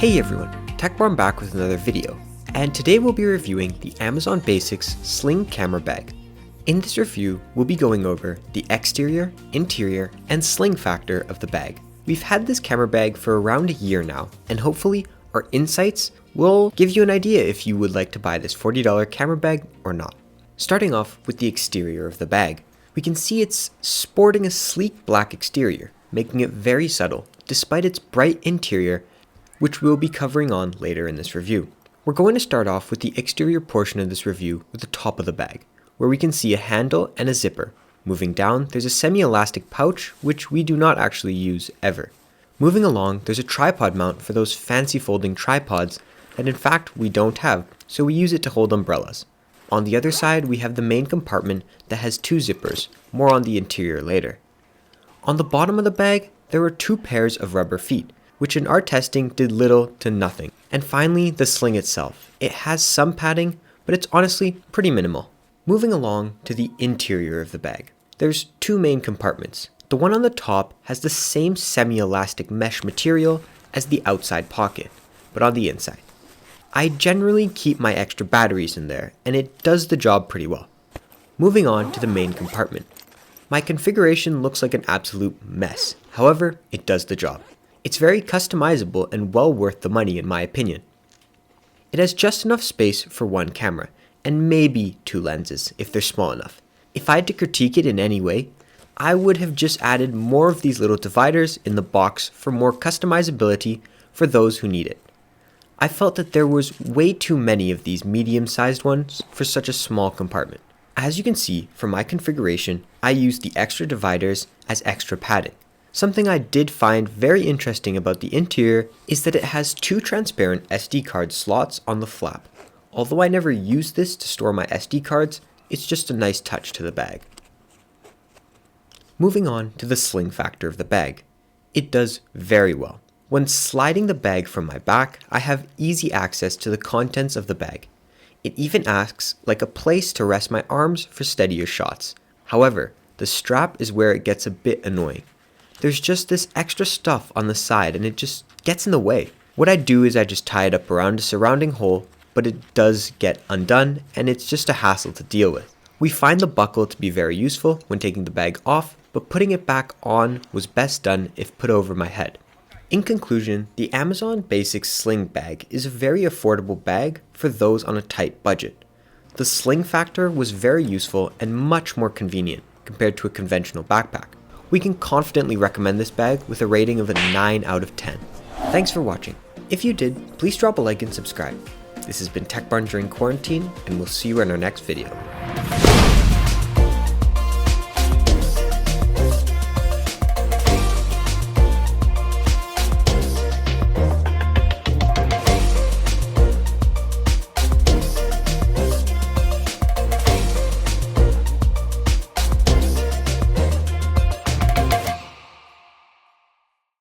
Hey everyone, TechBarn back with another video, and today we'll be reviewing the Amazon Basics Sling Camera Bag. In this review, we'll be going over the exterior, interior, and sling factor of the bag. We've had this camera bag for around a year now, and hopefully our insights will give you an idea if you would like to buy this $40 camera bag or not. Starting off with the exterior of the bag, we can see it's sporting a sleek black exterior, making it very subtle, despite its bright interior, which we'll be covering on later in this review. We're going to start off with the exterior portion of this review with the top of the bag, where we can see a handle and a zipper. Moving down, there's a semi-elastic pouch, which we do not actually use ever. Moving along, there's a tripod mount for those fancy folding tripods that in fact we don't have, so we use it to hold umbrellas. On the other side, we have the main compartment that has two zippers, more on the interior later. On the bottom of the bag, there are two pairs of rubber feet, which in our testing did little to nothing. And finally, the sling itself. It has some padding, but it's honestly pretty minimal. Moving along to the interior of the bag. There's two main compartments. The one on the top has the same semi-elastic mesh material as the outside pocket, but on the inside. I generally keep my extra batteries in there, and it does the job pretty well. Moving on to the main compartment. My configuration looks like an absolute mess. However, it does the job. It's very customizable and well worth the money in my opinion. It has just enough space for one camera, and maybe two lenses if they're small enough. If I had to critique it in any way, I would have just added more of these little dividers in the box for more customizability for those who need it. I felt that there was way too many of these medium-sized ones for such a small compartment. As you can see from my configuration, I used the extra dividers as extra padding. Something I did find very interesting about the interior is that it has two transparent SD card slots on the flap. Although I never use this to store my SD cards, it's just a nice touch to the bag. Moving on to the sling factor of the bag. It does very well. When sliding the bag from my back, I have easy access to the contents of the bag. It even acts like a place to rest my arms for steadier shots. However, the strap is where it gets a bit annoying. There's just this extra stuff on the side and it just gets in the way. What I do is I just tie it up around a surrounding hole, but it does get undone and it's just a hassle to deal with. We find the buckle to be very useful when taking the bag off, but putting it back on was best done if put over my head. In conclusion, the Amazon Basics Sling Bag is a very affordable bag for those on a tight budget. The sling factor was very useful and much more convenient compared to a conventional backpack. We can confidently recommend this bag with a rating of a 9 out of 10. Thanks for watching. If you did, please drop a like and subscribe. This has been TechBarn during quarantine, and we'll see you in our next video.